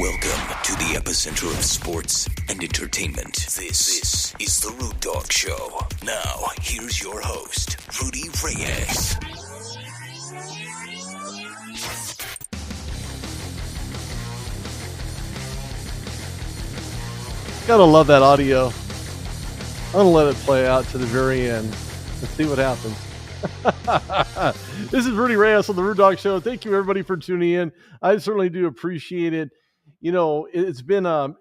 Welcome to the epicenter of sports and entertainment. This is The Rude Dog Show. Now, here's your host, Rudy Reyes. Gotta love that audio. I'm gonna let it play out to the very end and see what happens. This is Rudy Reyes on The Rude Dog Show. Thank you everybody for tuning in. I certainly do appreciate it. You know, it's been a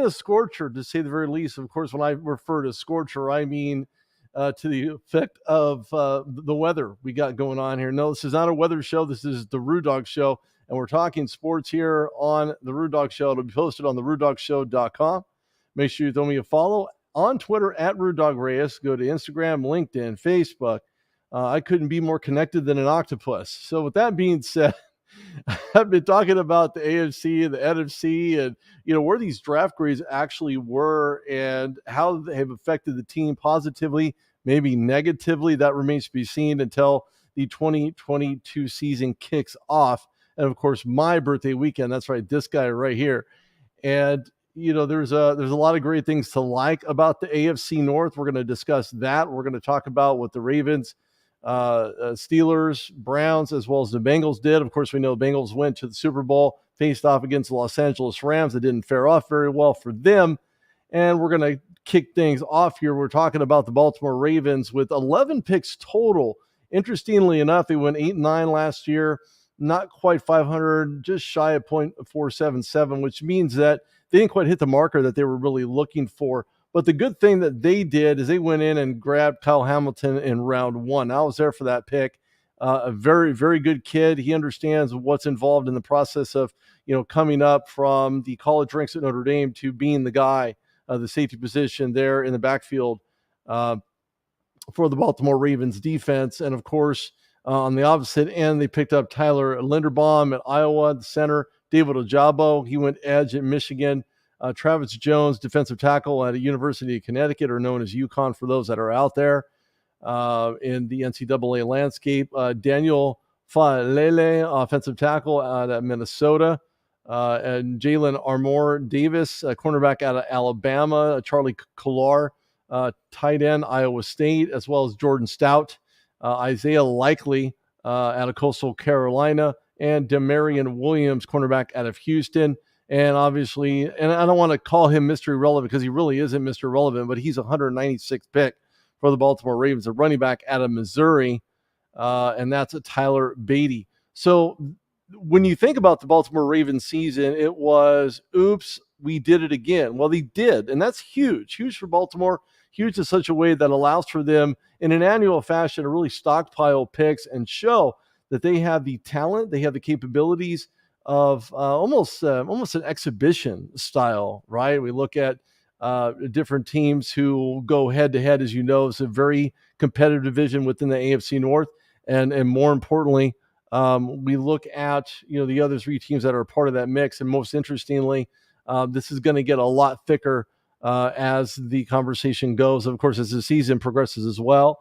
scorcher to say the very least. Of course, when I refer to scorcher, I mean to the effect of the weather we got going on here. No, this is not a weather show. This is The Rude Dog Show, and we're talking sports here on The Rude Dog Show. It'll be posted on TheRudeDogShow.com. Make sure you throw me a follow on Twitter at Rude Dog Reyes. Go to Instagram, LinkedIn, Facebook. I couldn't be more connected than an octopus. So with that being said, I've been talking about the AFC and the NFC and, you know, where these draft grades actually were and how they have affected the team positively, maybe negatively. That remains to be seen until the 2022 season kicks off. And of course, my birthday weekend. That's right. This guy right here. And, you know, there's a lot of great things to like about the AFC North. We're going to discuss that. We're going to talk about what the Ravens, Steelers, Browns, as well as the Bengals did. Of course, we know the Bengals went to the Super Bowl, faced off against the Los Angeles Rams. That didn't fare off very well for them. And we're going to kick things off here. We're talking about the Baltimore Ravens with 11 picks total. Interestingly enough, they went 8-9 last year, not quite 500, just shy of .477, which means that they didn't quite hit the marker that they were really looking for. But the good thing that they did is they went in and grabbed Kyle Hamilton in round one. I was there for that pick. A very, very good kid. He understands what's involved in the process of, you know, coming up from the college ranks at Notre Dame to being the guy, the safety position there in the backfield for the Baltimore Ravens defense. And of course, on the opposite end, they picked up Tyler Linderbaum at Iowa, the center. David Ojabo, he went edge at Michigan. Travis Jones, defensive tackle at a University of Connecticut, or known as UConn for those that are out there in the NCAA landscape. Daniel Faalele, offensive tackle out of Minnesota. And Jalen Armour Davis, cornerback out of Alabama. Charlie Kolar, tight end, Iowa State, as well as Jordan Stout. Isaiah Likely out of Coastal Carolina. And Demarion Williams, cornerback out of Houston. And obviously, and I don't want to call him Mr. Irrelevant because he really isn't Mr. Irrelevant, but he's a 196th pick for the Baltimore Ravens, a running back out of Missouri, and that's a Tyler Beatty. So when you think about the Baltimore Ravens season, it was, oops, we did it again. Well, they did, and that's huge for Baltimore, huge in such a way that allows for them in an annual fashion to really stockpile picks and show that they have the talent, they have the capabilities of almost an exhibition style, right? We look at different teams who go head to head, as you know. It's a very competitive division within the AFC North, and more importantly, we look at, you know, the other three teams that are part of that mix. And most interestingly, this is going to get a lot thicker as the conversation goes. Of course, as the season progresses as well.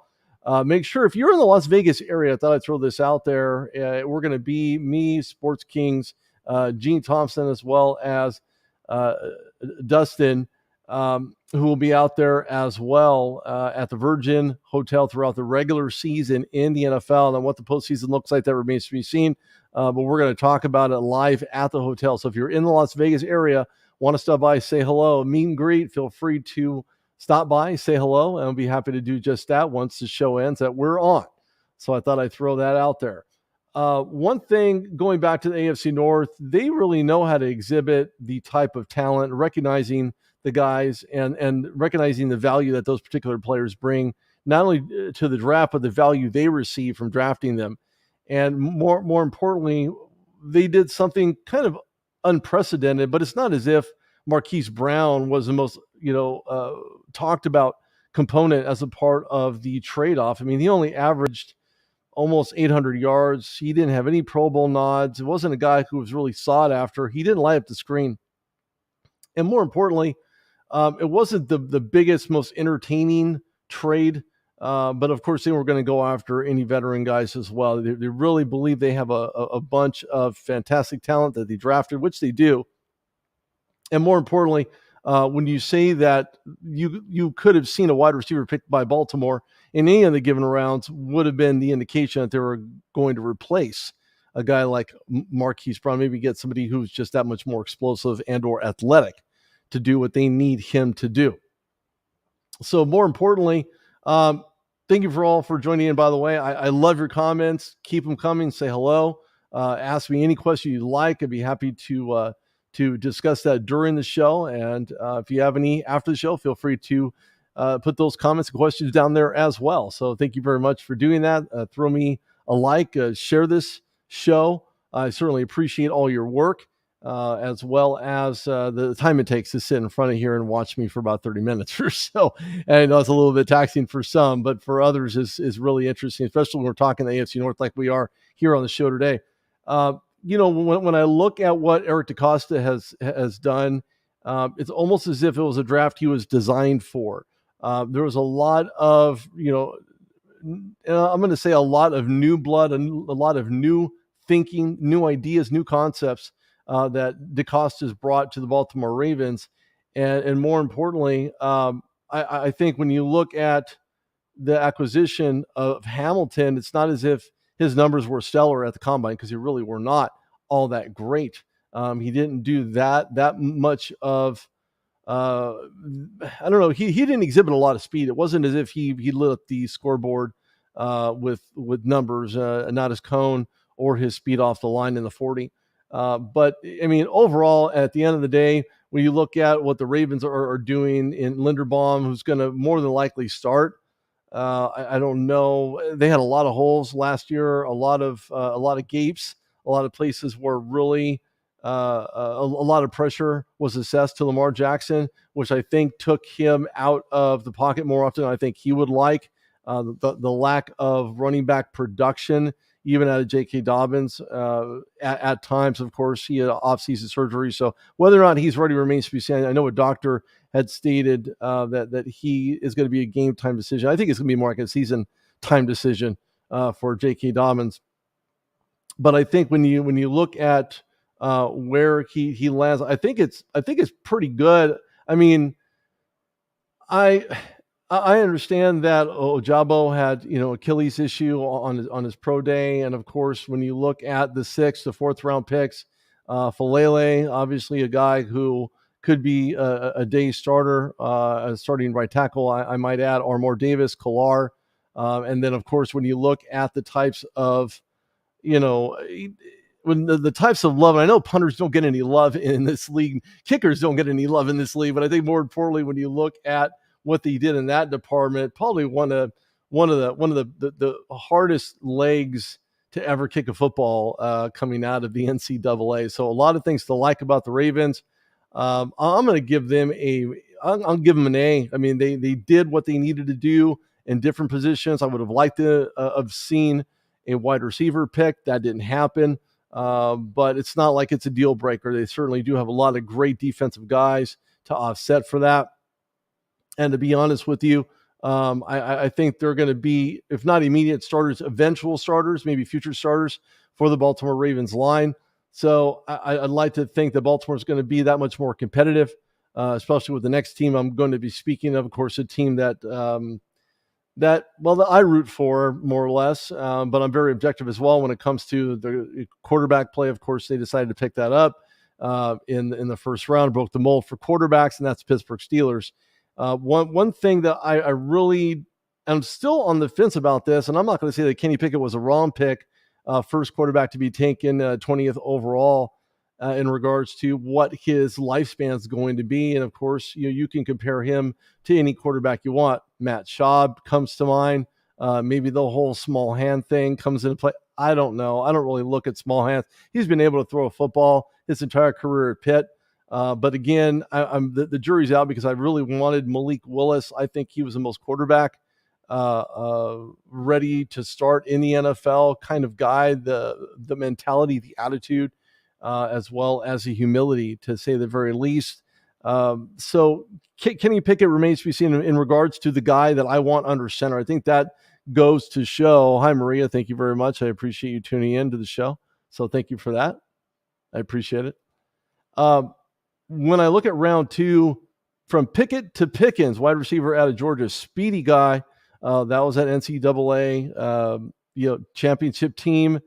Make sure if you're in the Las Vegas area, I thought I'd throw this out there. We're going to be me, Sports Kings, Gene Thompson, as well as Dustin, who will be out there as well at the Virgin Hotel throughout the regular season in the NFL. And what the postseason looks like, that remains to be seen. But we're going to talk about it live at the hotel. So if you're in the Las Vegas area, want to stop by, say hello, meet and greet, feel free to stop by, say hello, and I'll be happy to do just that once the show ends that we're on. So I thought I'd throw that out there. One thing, going back to the AFC North, they really know how to exhibit the type of talent, recognizing the guys and recognizing the value that those particular players bring, not only to the draft, but the value they receive from drafting them. And more importantly, they did something kind of unprecedented, but it's not as if Marquise Brown was the most, talked about component as a part of the trade-off. I mean, he only averaged almost 800 yards. He didn't have any Pro Bowl nods. It wasn't a guy who was really sought after. He didn't light up the screen. And more importantly, it wasn't the biggest, most entertaining trade. But of course, they were going to go after any veteran guys as well. They really believe they have a bunch of fantastic talent that they drafted, which they do. And more importantly, when you say that you could have seen a wide receiver picked by Baltimore in any of the given rounds, would have been the indication that they were going to replace a guy like Marquise Brown, maybe get somebody who's just that much more explosive and or athletic to do what they need him to do. So more importantly, thank you for all for joining in, by the way. I love your comments. Keep them coming. Say hello. Ask me any question you'd like. I'd be happy to discuss that during the show. And if you have any after the show, feel free to put those comments and questions down there as well. So thank you very much for doing that. Throw me a like, share this show. I certainly appreciate all your work, as well as the time it takes to sit in front of here and watch me for about 30 minutes or so. And I know it's a little bit taxing for some, but for others is really interesting, especially when we're talking the AFC North like we are here on the show today. When I look at what Eric DeCosta has done, it's almost as if it was a draft he was designed for. There was a lot of, I'm going to say a lot of new blood and a lot of new thinking, new ideas, new concepts that DeCosta's brought to the Baltimore Ravens. And more importantly, I think when you look at the acquisition of Hamilton, it's not as if his numbers were stellar at the combine, because they really were not all that great. He didn't do that much of, I don't know. He didn't exhibit a lot of speed. It wasn't as if he lit up the scoreboard with numbers, not his cone or his speed off the line in the 40. But I mean, overall, at the end of the day, when you look at what the Ravens are doing in Linderbaum, who's going to more than likely start, I don't know. They had a lot of holes last year, a lot of gapes, a lot of places where really a lot of pressure was assessed to Lamar Jackson, which I think took him out of the pocket more often than I think he would like. The lack of running back production, even out of J.K. Dobbins, at times. Of course, he had off-season surgery, so whether or not he's ready remains to be seen. I know a doctor had stated that he is going to be a game time decision. I think it's going to be more like a season time decision for J.K. Dobbins. But I think when you look at where he lands, I think it's pretty good. I mean, I understand that Ojabo had Achilles issue on his pro day, and of course when you look at the 6th to 4th round picks, Falele, obviously a guy who could be a day starter, starting right tackle, I might add, Armour Davis, Kolar, and then of course when you look at the types of when the types of love, and I know punters don't get any love in this league, kickers don't get any love in this league, but I think more importantly, when you look at what they did in that department, probably one of the hardest legs to ever kick a football coming out of the NCAA. So a lot of things to like about the Ravens. I'm going to give them I'll give them an A. I mean, they did what they needed to do in different positions. I would have liked to have seen a wide receiver pick. That didn't happen. But it's not like it's a deal breaker. They certainly do have a lot of great defensive guys to offset for that. And to be honest with you, I think they're going to be, if not immediate starters, eventual starters, maybe future starters for the Baltimore Ravens line. So I'd like to think that Baltimore is going to be that much more competitive, especially with the next team I'm going to be speaking of course, a team that I root for more or less, but I'm very objective as well when it comes to the quarterback play. Of course, they decided to pick that up in the first round, broke the mold for quarterbacks, and that's Pittsburgh Steelers. One thing that I'm still on the fence about this, and I'm not going to say that Kenny Pickett was a wrong pick, first quarterback to be taken 20th overall in regards to what his lifespan is going to be. And of course, you can compare him to any quarterback you want. Matt Schaub comes to mind. Maybe the whole small hand thing comes into play. I don't know. I don't really look at small hands. He's been able to throw a football his entire career at Pitt. But again, the jury's out because I really wanted Malik Willis. I think he was the most quarterback ready to start in the NFL kind of guy, the mentality, the attitude, as well as the humility, to say the very least. So Kenny Pickett remains to be seen in regards to the guy that I want under center. I think that goes to show. Hi, Maria. Thank you very much. I appreciate you tuning in to the show. So thank you for that. I appreciate it. when I look at round 2, from Pickett to Pickens, wide receiver out of Georgia, speedy guy. That was at NCAA, championship team.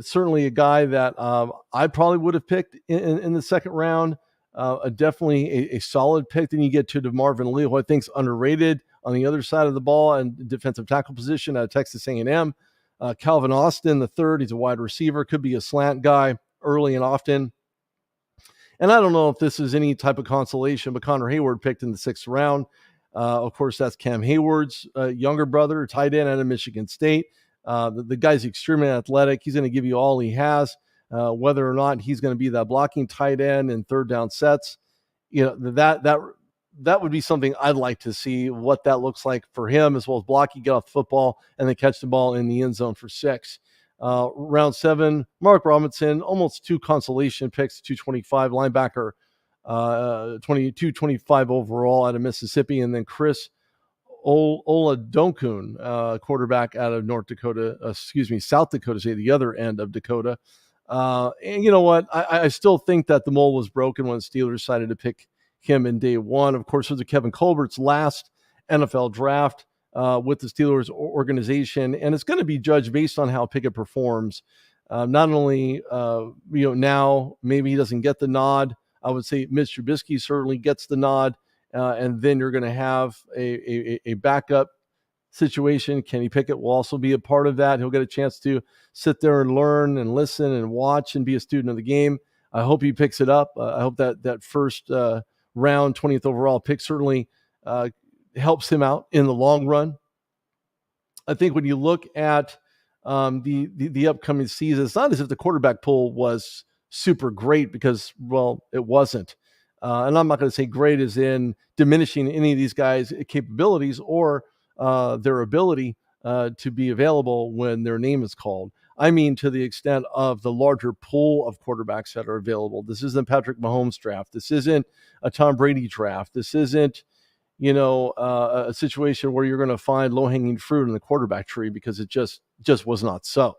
Certainly a guy that I probably would have picked in the second round. Definitely a solid pick. Then you get to DeMarvin Leal, who I think is underrated on the other side of the ball and defensive tackle position at Texas A&M. Calvin Austin, the third, he's a wide receiver, could be a slant guy early and often. And I don't know if this is any type of consolation, but Connor Hayward picked in the 6th round. Of course, that's Cam Hayward's younger brother, tight end out of Michigan State. The guy's extremely athletic. He's going to give you all he has. Whether or not he's going to be that blocking tight end in third down sets, that would be something I'd like to see what that looks like for him, as well as blocking, get off the football, and then catch the ball in the end zone for 6. Round 7, Mark Robinson, almost 2 consolation picks, 225 linebacker, 225 overall out of Mississippi, and then Chris Oladonkun, quarterback out of South Dakota State, the other end of Dakota. And you know what? I still think that the mold was broken when the Steelers decided to pick him in day 1. Of course, it was Kevin Colbert's last NFL draft with the Steelers organization, and it's going to be judged based on how Pickett performs. Not only, now maybe he doesn't get the nod. I would say Mitch Trubisky certainly gets the nod, and then you're going to have a backup situation. Kenny Pickett will also be a part of that. He'll get a chance to sit there and learn and listen and watch and be a student of the game. I hope he picks it up. I hope that first round, 20th overall pick certainly helps him out in the long run. I think when you look at the upcoming season, it's not as if the quarterback pool was super great, because, well, it wasn't. And I'm not going to say great as in diminishing any of these guys' capabilities or their ability to be available when their name is called. I mean, to the extent of the larger pool of quarterbacks that are available. This isn't Patrick Mahomes draft. This isn't a Tom Brady draft. This isn't, a situation where you're going to find low-hanging fruit in the quarterback tree, because it just was not so.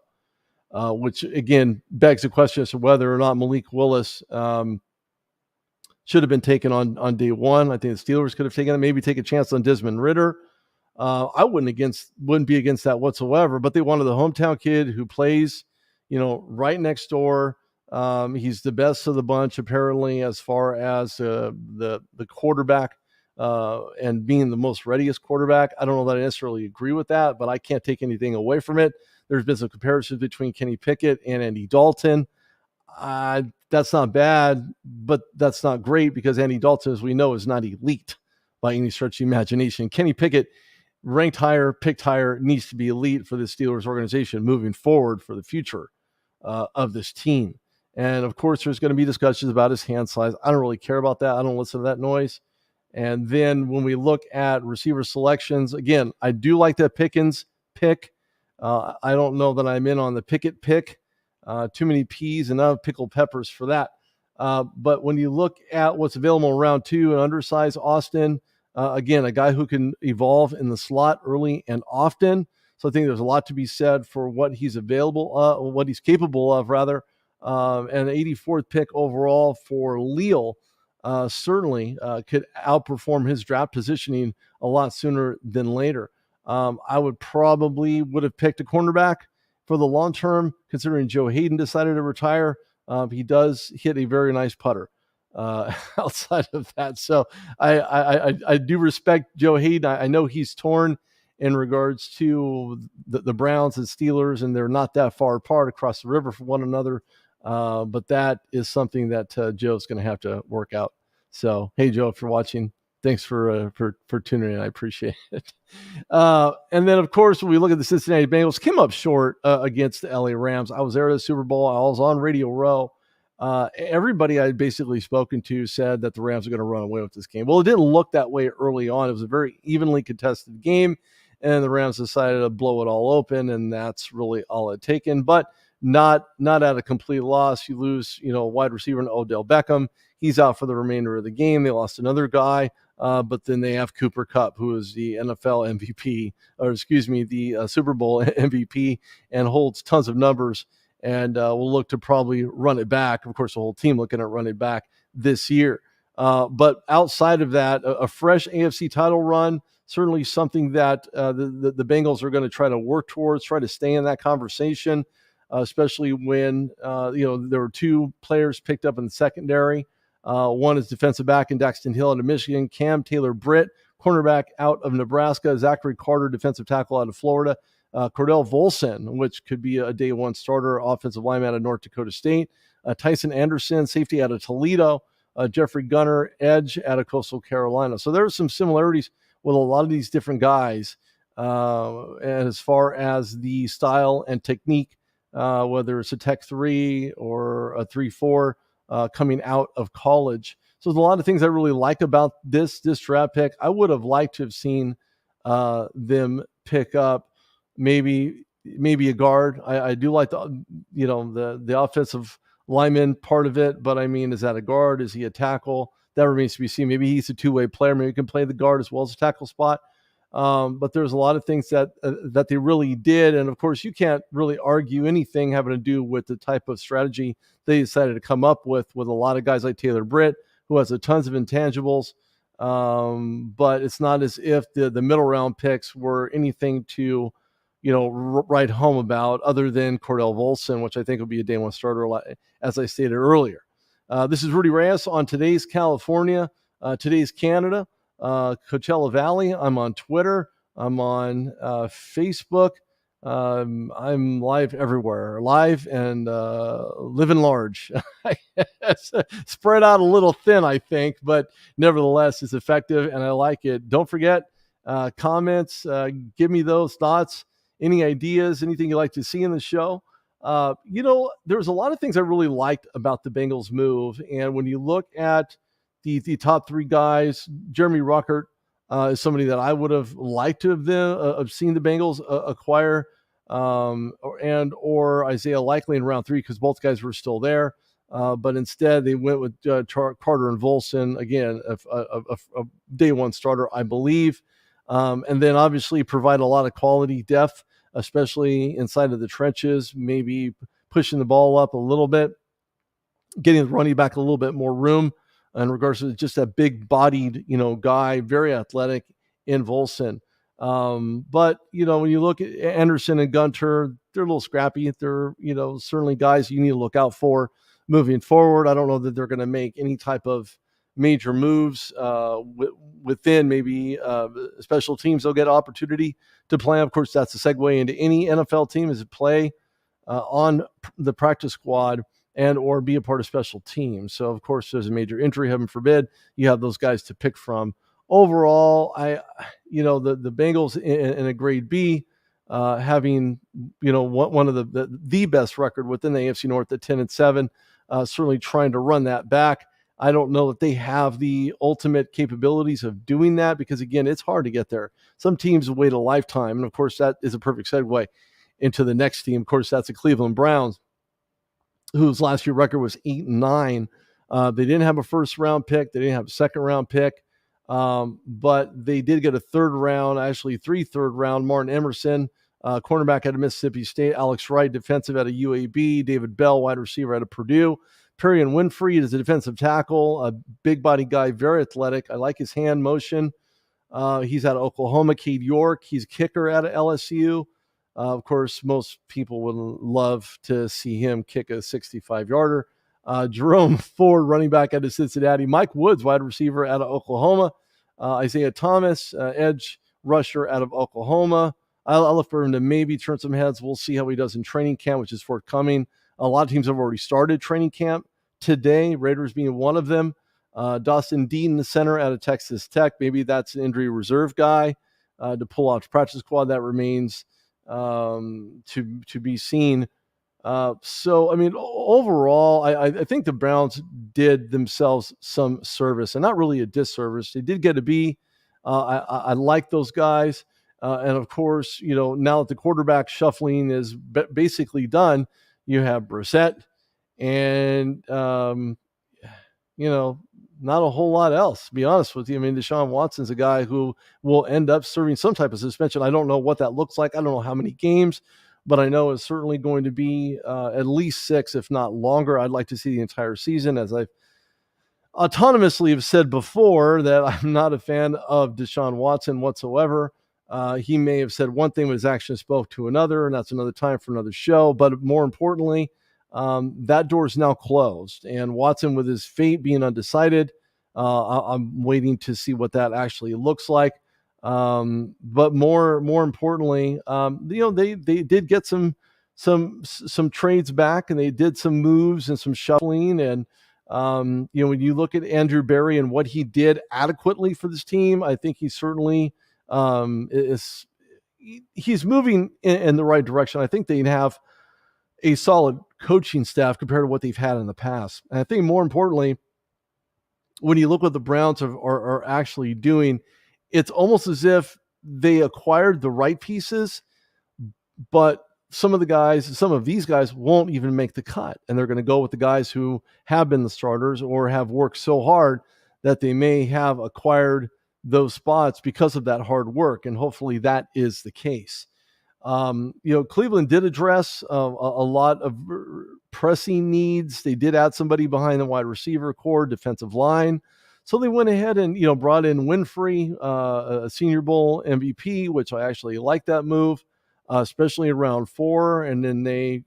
Which, again, begs the question as to whether or not Malik Willis should have been taken on day 1. I think the Steelers could have taken it, maybe take a chance on Desmond Ridder. I wouldn't be against that whatsoever, but they wanted the hometown kid who plays, right next door. He's the best of the bunch, apparently, as far as the quarterback and being the most readiest quarterback. I don't know that I necessarily agree with that, but I can't take anything away from it. There's been some comparisons between Kenny Pickett and Andy Dalton. That's not bad, but that's not great, because Andy Dalton, as we know, is not elite by any stretch of the imagination. Kenny Pickett, ranked higher, picked higher, needs to be elite for the Steelers organization moving forward for the future of this team. And of course, there's going to be discussions about his hand size. I don't really care about that. I don't listen to that noise. And then when we look at receiver selections, again, I do like that Pickens pick. I don't know that I'm in on the Pickett pick. Too many peas and not pickled peppers for that. But when you look at what's available in round 2, an undersized Austin, again, a guy who can evolve in the slot early and often. So I think there's a lot to be said for what he's what he's capable of, rather. And the 84th pick overall for Leal certainly could outperform his draft positioning a lot sooner than later. I would have picked a cornerback for the long term, considering Joe Hayden decided to retire. He does hit a very nice putter outside of that. So I do respect Joe Hayden. I know he's torn in regards to the Browns and Steelers, and they're not that far apart across the river from one another. But that is something that Joe's going to have to work out. So, hey, Joe, if you're watching, thanks for tuning in. I appreciate it. And then, of course, when we look at the Cincinnati Bengals, came up short against the LA Rams. I was there at the Super Bowl. I was on Radio Row. Everybody I had basically spoken to said that the Rams are going to run away with this game. Well, it didn't look that way early on. It was a very evenly contested game, and the Rams decided to blow it all open, and that's really all it taken. But not at a complete loss. You lose, wide receiver in Odell Beckham. He's out for the remainder of the game. They lost another guy, but then they have Cooper Kupp, who is the NFL MVP, the Super Bowl MVP, and holds tons of numbers, and will look to probably run it back. Of course, the whole team looking at run it back this year. But outside of that, a fresh AFC title run, certainly something that the Bengals are going to try to work towards, try to stay in that conversation, especially when there were two players picked up in the secondary. One is defensive back in Daxton Hill out of Michigan, Cam Taylor-Britt, cornerback out of Nebraska, Zachary Carter, defensive tackle out of Florida, Cordell Volson, which could be a day one starter, offensive lineman out of North Dakota State, Tyson Anderson, safety out of Toledo, Jeffrey Gunner, edge out of Coastal Carolina. So there are some similarities with a lot of these different guys as far as the style and technique, whether it's a Tech 3 or a 3-4 coming out of college. So there's a lot of things I really like about this draft pick. I would have liked to have seen them pick up maybe a guard. I do like the offensive lineman part of it, but I mean, is that a guard? Is he a tackle? That remains to be seen. Maybe he's a two-way player. Maybe he can play the guard as well as a tackle spot. But there's a lot of things that they really did. And of course, you can't really argue anything having to do with the type of strategy they decided to come up with a lot of guys like Taylor-Britt, who has a tons of intangibles. But it's not as if the middle round picks were anything to, write home about other than Cordell Volson, which I think will be a day one starter, as I stated earlier. This is Rudy Reyes on Today's California, Today's Canada, Coachella Valley. I'm on Twitter. I'm on Facebook. I'm live everywhere, live and living large. Spread out a little thin, I think, but nevertheless, it's effective and I like it. Don't forget, comments, give me those thoughts, any ideas, anything you'd like to see in the show. There's a lot of things I really liked about the Bengals move. And when you look at the top three guys, Jeremy Ruckert is somebody that I would have liked to have seen the Bengals acquire, or Isaiah Likely in round 3 because both guys were still there. But instead, they went with Carter and Volson, again, a day one starter, I believe. And then obviously provide a lot of quality depth, especially inside of the trenches, maybe pushing the ball up a little bit, getting the running back a little bit more room in regards to just that big bodied, guy, very athletic in Volson. But, when you look at Anderson and Gunter, they're a little scrappy. They're, certainly guys you need to look out for moving forward. I don't know that they're going to make any type of major moves within maybe special teams. They'll get opportunity to play. Of course, that's a segue into any NFL team is to play on the practice squad and or be a part of special teams. So, of course, there's a major injury, heaven forbid, you have those guys to pick from. Overall, the Bengals in a grade B, having, one of the best record within the AFC North at 10-7, certainly trying to run that back. I don't know that they have the ultimate capabilities of doing that because, again, it's hard to get there. Some teams wait a lifetime. And, of course, that is a perfect segue into the next team. Of course, that's the Cleveland Browns, whose last year record was 8-9. They didn't have a first-round pick. They didn't have a second-round pick. But they did get a third-round, actually 3 third-round. Martin Emerson, cornerback out of Mississippi State. Alex Wright, defensive out of UAB. David Bell, wide receiver out of Purdue. Perrion Winfrey is a defensive tackle, a big body guy, very athletic. I like his hand motion. He's out of Oklahoma. Cade York, he's a kicker out of LSU. Of course, most people would love to see him kick a 65-yarder. Jerome Ford, running back out of Cincinnati. Mike Woods, wide receiver out of Oklahoma. Isaiah Thomas, edge rusher out of Oklahoma. I'll look for him to maybe turn some heads. We'll see how he does in training camp, which is forthcoming. A lot of teams have already started training camp today, Raiders being one of them. Dawson Dean, the center out of Texas Tech. Maybe that's an injury reserve guy to pull off the practice squad. That remains to be seen. So, I mean, overall, I think the Browns did themselves some service, and not really a disservice. They did get a B. I like those guys. And, of course, now that the quarterback shuffling is basically done, you have Brissett and, not a whole lot else, to be honest with you. I mean, Deshaun Watson's a guy who will end up serving some type of suspension. I don't know what that looks like. I don't know how many games, but I know it's certainly going to be at least 6, if not longer. I'd like to see the entire season, as autonomously have said before that I'm not a fan of Deshaun Watson whatsoever. He may have said one thing, but his actions spoke to another, and that's another time for another show. But more importantly, that door is now closed. And Watson, with his fate being undecided, I'm waiting to see what that actually looks like. But more importantly, they did get some trades back, and they did some moves and some shuffling. And when you look at Andrew Berry and what he did adequately for this team, I think he certainly he's moving in the right direction. I think they have a solid coaching staff compared to what they've had in the past. And I think more importantly, when you look what the Browns are actually doing, it's almost as if they acquired the right pieces, but some of these guys won't even make the cut, and they're going to go with the guys who have been the starters or have worked so hard that they may have acquired those spots because of that hard work, and hopefully that is the case. Cleveland did address a lot of pressing needs. They did add somebody behind the wide receiver core, defensive line. So they went ahead and, brought in Winfrey, a Senior Bowl MVP, which I actually like that move, especially in round 4. And then they,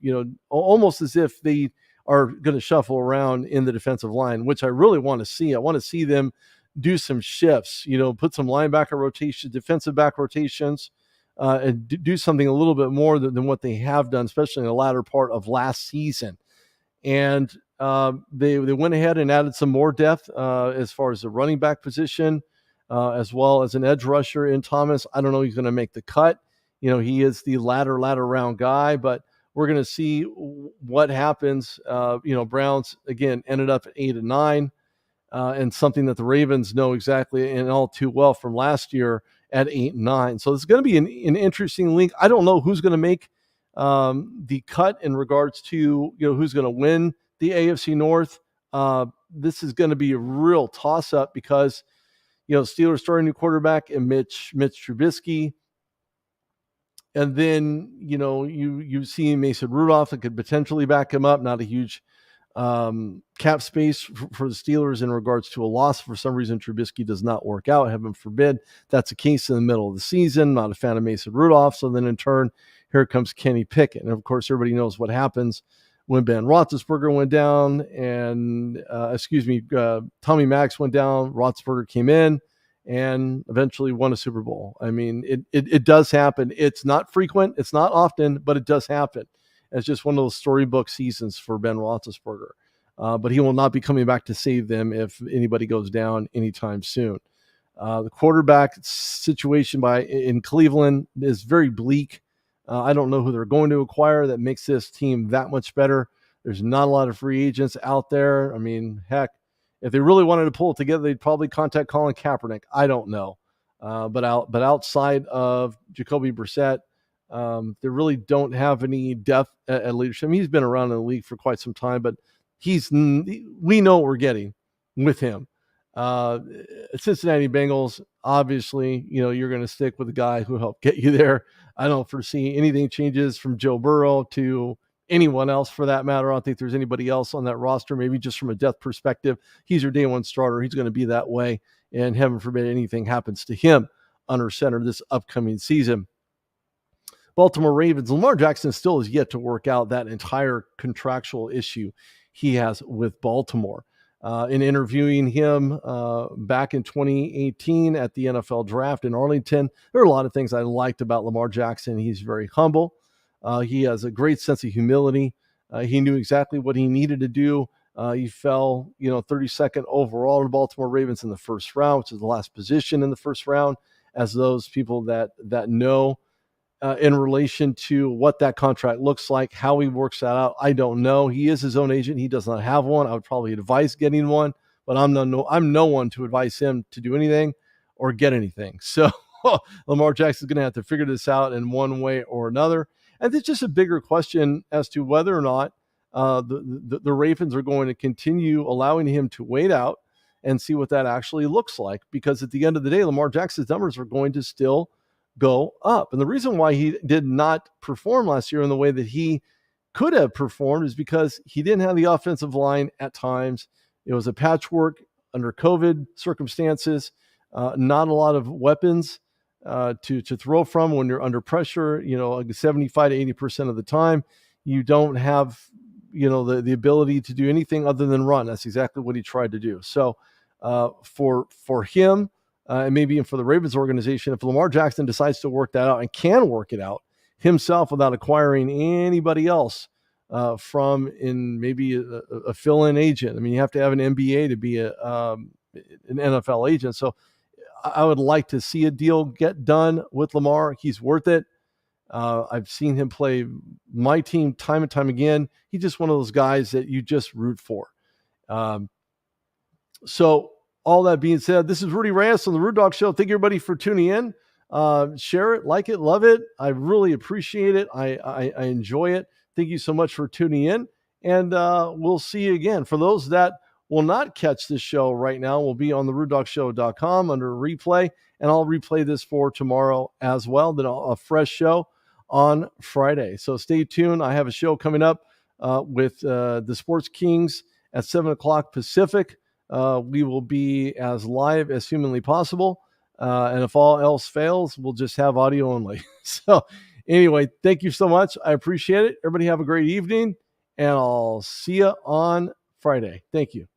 almost as if they are going to shuffle around in the defensive line, which I really want to see. I want to see them do some shifts, put some linebacker rotations, defensive back rotations, and do something a little bit more than what they have done, especially in the latter part of last season. And they went ahead and added some more depth as far as the running back position, as well as an edge rusher in Thomas. I don't know if he's going to make the cut. He is the latter round guy, but we're going to see what happens. Browns, again, ended up at 8-9, and something that the Ravens know exactly and all too well from last year at 8-9. So it's going to be an interesting link. I don't know who's going to make the cut in regards to who's going to win the AFC North. This is going to be a real toss-up because Steelers starting new quarterback and Mitch Trubisky, and then you see Mason Rudolph that could potentially back him up. Not a huge cap space for the Steelers in regards to a loss. For some reason, Trubisky does not work out. Heaven forbid that's the case in the middle of the season. Not a fan of Mason Rudolph. So then in turn, here comes Kenny Pickett. And of course, everybody knows what happens when Ben Roethlisberger went down and, Tommy Maddox went down. Roethlisberger came in and eventually won a Super Bowl. I mean, it does happen. It's not frequent. It's not often, but it does happen. It's just one of those storybook seasons for Ben Roethlisberger. But he will not be coming back to save them if anybody goes down anytime soon. The quarterback situation in Cleveland is very bleak. I don't know who they're going to acquire that makes this team that much better. There's not a lot of free agents out there. I mean, heck, if they really wanted to pull it together, they'd probably contact Colin Kaepernick. I don't know. But outside of Jacoby Brissett, they really don't have any depth at leadership. I mean, he's been around in the league for quite some time, but we know what we're getting with him. Cincinnati Bengals, obviously, you're going to stick with the guy who helped get you there. I don't foresee anything changes from Joe Burrow to anyone else for that matter. I don't think there's anybody else on that roster, maybe just from a depth perspective. He's your day one starter. He's going to be that way. And heaven forbid anything happens to him under center this upcoming season. Baltimore Ravens, Lamar Jackson still has yet to work out that entire contractual issue he has with Baltimore. In interviewing him back in 2018 at the NFL draft in Arlington, there are a lot of things I liked about Lamar Jackson. He's very humble. He has a great sense of humility. He knew exactly what he needed to do. He fell, 32nd overall to Baltimore Ravens in the first round, which is the last position in the first round, as those people that know in relation to what that contract looks like, how he works that out. I don't know. He is his own agent. He does not have one. I would probably advise getting one, but I'm no one to advise him to do anything or get anything. So Lamar Jackson is going to have to figure this out in one way or another. And it's just a bigger question as to whether or not the Ravens are going to continue allowing him to wait out and see what that actually looks like. Because at the end of the day, Lamar Jackson's numbers are going to still go up. And the reason why he did not perform last year in the way that he could have performed is because he didn't have the offensive line at times. It was a patchwork under COVID circumstances, not a lot of weapons to throw from when you're under pressure. 75 to 80% of the time, you don't have the ability to do anything other than run. That's exactly what he tried to do. So for him, and maybe even for the Ravens organization, if Lamar Jackson decides to work that out and can work it out himself without acquiring anybody else from in maybe a fill-in agent. I mean, you have to have an MBA to be an NFL agent. So I would like to see a deal get done with Lamar. He's worth it. I've seen him play my team time and time again. He's just one of those guys that you just root for. So all that being said, this is Rudy Reyes on the Rude Dog Show. Thank you, everybody, for tuning in. Share it, like it, love it. I really appreciate it. I enjoy it. Thank you so much for tuning in, and we'll see you again. For those that will not catch this show right now, we'll be on TheRudeDogShow.com under replay, and I'll replay this for tomorrow as well. Then a fresh show on Friday. So stay tuned. I have a show coming up with the Sports Kings at 7 o'clock Pacific. We will be as live as humanly possible. And if all else fails, we'll just have audio only. So anyway, thank you so much. I appreciate it. Everybody have a great evening, and I'll see you on Friday. Thank you.